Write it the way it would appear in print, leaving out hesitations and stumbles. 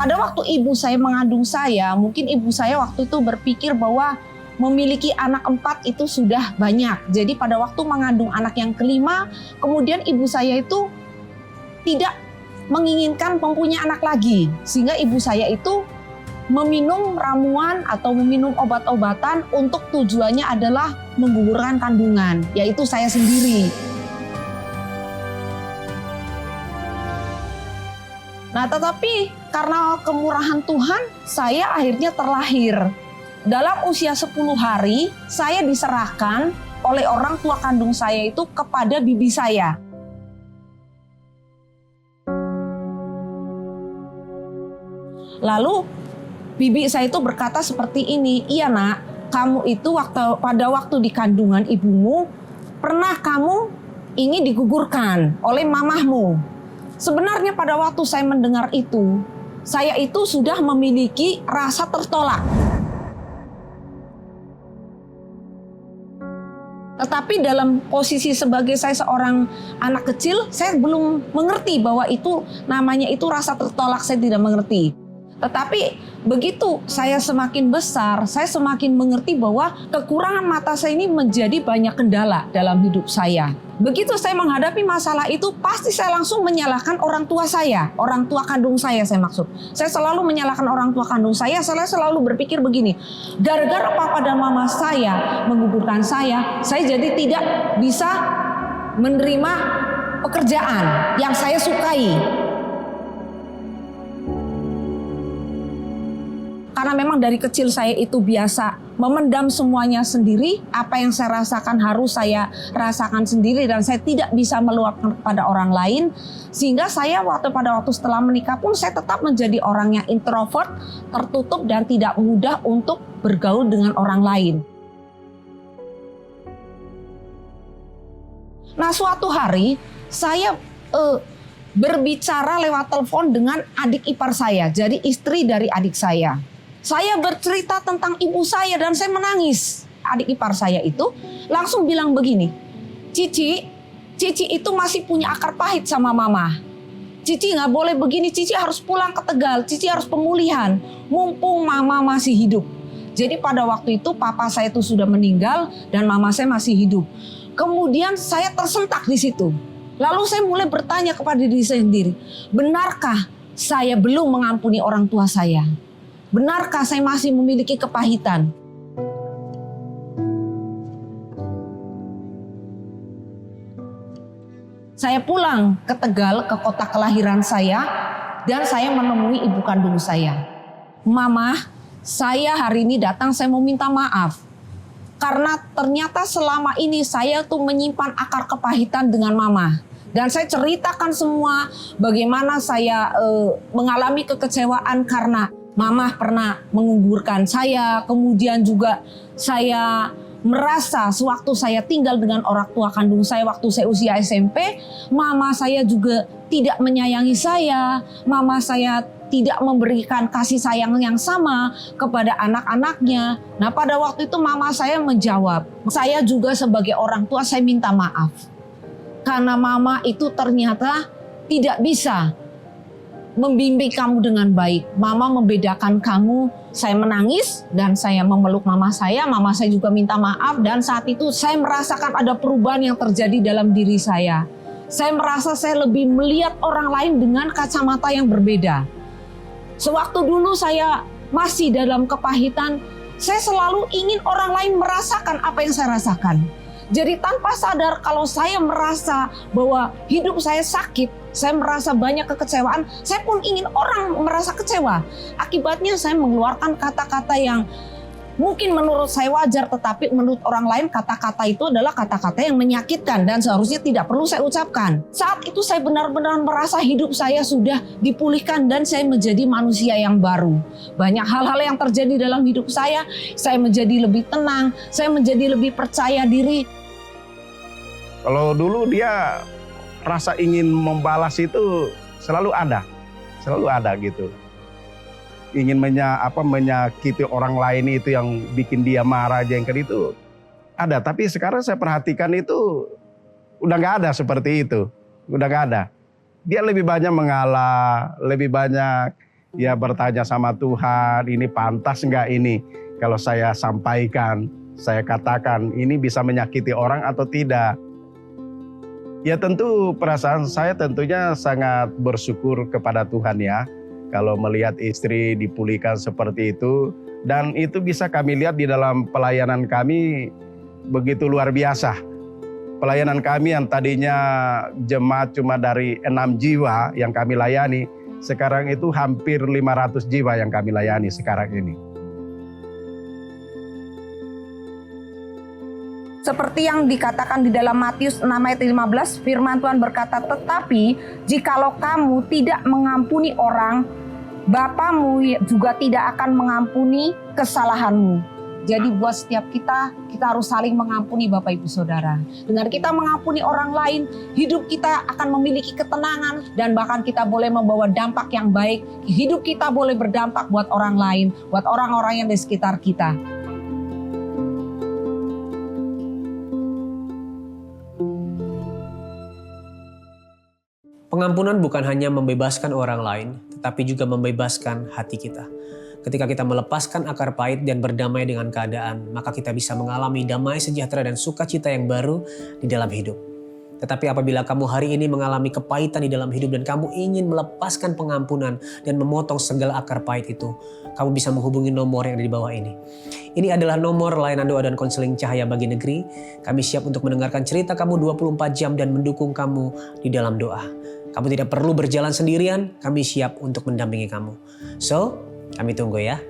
Pada waktu ibu saya mengandung saya, mungkin ibu saya waktu itu berpikir bahwa memiliki anak 4 itu sudah banyak. Jadi pada waktu mengandung anak yang kelima, kemudian ibu saya itu tidak menginginkan mempunyai anak lagi. Sehingga ibu saya itu meminum ramuan atau meminum obat-obatan untuk tujuannya adalah menggugurkan kandungan, yaitu saya sendiri. Nah, tetapi karena kemurahan Tuhan, saya akhirnya terlahir. Dalam usia 10 hari, saya diserahkan oleh orang tua kandung saya itu kepada bibi saya. Lalu, bibi saya itu berkata seperti ini, "Iya nak, kamu itu pada waktu di kandungan ibumu, pernah kamu ingin digugurkan oleh mamahmu." Sebenarnya pada waktu saya mendengar itu, saya itu sudah memiliki rasa tertolak. Tetapi dalam posisi sebagai saya seorang anak kecil, saya belum mengerti bahwa itu namanya itu rasa tertolak, saya tidak mengerti. Tetapi begitu saya semakin besar, saya semakin mengerti bahwa kekurangan mata saya ini menjadi banyak kendala dalam hidup saya. Begitu saya menghadapi masalah itu, pasti saya langsung menyalahkan orang tua saya, orang tua kandung saya maksud. Saya selalu menyalahkan orang tua kandung saya selalu berpikir begini, gara-gara papa dan mama saya menggugurkan saya jadi tidak bisa menerima pekerjaan yang saya sukai. Karena memang dari kecil saya itu biasa memendam semuanya sendiri, apa yang saya rasakan harus saya rasakan sendiri dan saya tidak bisa meluapkan kepada orang lain. Sehingga saya pada waktu setelah menikah pun saya tetap menjadi orang yang introvert, tertutup dan tidak mudah untuk bergaul dengan orang lain. Nah, suatu hari saya berbicara lewat telepon dengan adik ipar saya, jadi istri dari adik saya. Saya bercerita tentang ibu saya dan saya menangis. Adik ipar saya itu langsung bilang begini, Cici itu masih punya akar pahit sama mama. Cici nggak boleh begini, Cici harus pulang ke Tegal, Cici harus pemulihan, mumpung mama masih hidup. Jadi pada waktu itu papa saya itu sudah meninggal dan mama saya masih hidup. Kemudian saya tersentak di situ. Lalu saya mulai bertanya kepada diri saya sendiri, benarkah saya belum mengampuni orang tua saya? Benarkah saya masih memiliki kepahitan? Saya pulang ke Tegal, ke kota kelahiran saya, dan saya menemui ibu kandung saya. Mama, saya hari ini datang, saya mau minta maaf. Karena ternyata selama ini saya tuh menyimpan akar kepahitan dengan mama. Dan saya ceritakan semua bagaimana saya mengalami kekecewaan karena mama pernah menggugurkan saya, kemudian juga saya merasa sewaktu saya tinggal dengan orang tua kandung saya waktu saya usia SMP, mama saya juga tidak menyayangi saya, mama saya tidak memberikan kasih sayang yang sama kepada anak-anaknya. Nah, pada waktu itu mama saya menjawab, saya juga sebagai orang tua saya minta maaf. Karena mama itu ternyata tidak bisa membimbing kamu dengan baik. Mama membedakan kamu. Saya menangis dan saya memeluk mama saya juga minta maaf, dan saat itu saya merasakan ada perubahan yang terjadi dalam diri saya. Saya merasa saya lebih melihat orang lain dengan kacamata yang berbeda. Sewaktu dulu saya masih dalam kepahitan, saya selalu ingin orang lain merasakan apa yang saya rasakan. Jadi tanpa sadar kalau saya merasa bahwa hidup saya sakit, saya merasa banyak kekecewaan, saya pun ingin orang merasa kecewa. Akibatnya saya mengeluarkan kata-kata yang mungkin menurut saya wajar, tetapi menurut orang lain kata-kata itu adalah kata-kata yang menyakitkan dan seharusnya tidak perlu saya ucapkan. Saat itu saya benar-benar merasa hidup saya sudah dipulihkan dan saya menjadi manusia yang baru. Banyak hal-hal yang terjadi dalam hidup saya menjadi lebih tenang, saya menjadi lebih percaya diri. Kalau dulu dia rasa ingin membalas itu selalu ada gitu. Ingin menyakiti orang lain itu yang bikin dia marah, jengkel itu ada. Tapi sekarang saya perhatikan itu udah nggak ada seperti itu, udah nggak ada. Dia lebih banyak mengalah, lebih banyak ya bertanya sama Tuhan, ini pantas nggak ini kalau saya sampaikan, saya katakan ini bisa menyakiti orang atau tidak. Ya tentu perasaan saya tentunya sangat bersyukur kepada Tuhan ya. Kalau melihat istri dipulihkan seperti itu. Dan itu bisa kami lihat di dalam pelayanan kami begitu luar biasa. Pelayanan kami yang tadinya jemaat cuma dari 6 jiwa yang kami layani. Sekarang itu hampir 500 jiwa yang kami layani sekarang ini. Seperti yang dikatakan di dalam Matius 6 ayat 15, firman Tuhan berkata, tetapi jikalau kamu tidak mengampuni orang, Bapamu juga tidak akan mengampuni kesalahanmu. Jadi buat setiap kita harus saling mengampuni Bapak Ibu Saudara. Dengan kita mengampuni orang lain, hidup kita akan memiliki ketenangan dan bahkan kita boleh membawa dampak yang baik. Hidup kita boleh berdampak buat orang lain, buat orang-orang yang di sekitar kita. Pengampunan bukan hanya membebaskan orang lain, tetapi juga membebaskan hati kita. Ketika kita melepaskan akar pahit dan berdamai dengan keadaan, maka kita bisa mengalami damai sejahtera dan sukacita yang baru di dalam hidup. Tetapi apabila kamu hari ini mengalami kepahitan di dalam hidup dan kamu ingin melepaskan pengampunan dan memotong segala akar pahit itu, kamu bisa menghubungi nomor yang ada di bawah ini. Ini adalah nomor layanan doa dan konseling Cahaya Bagi Negeri. Kami siap untuk mendengarkan cerita kamu 24 jam dan mendukung kamu di dalam doa. Kamu tidak perlu berjalan sendirian, kami siap untuk mendampingi kamu. So, kami tunggu ya.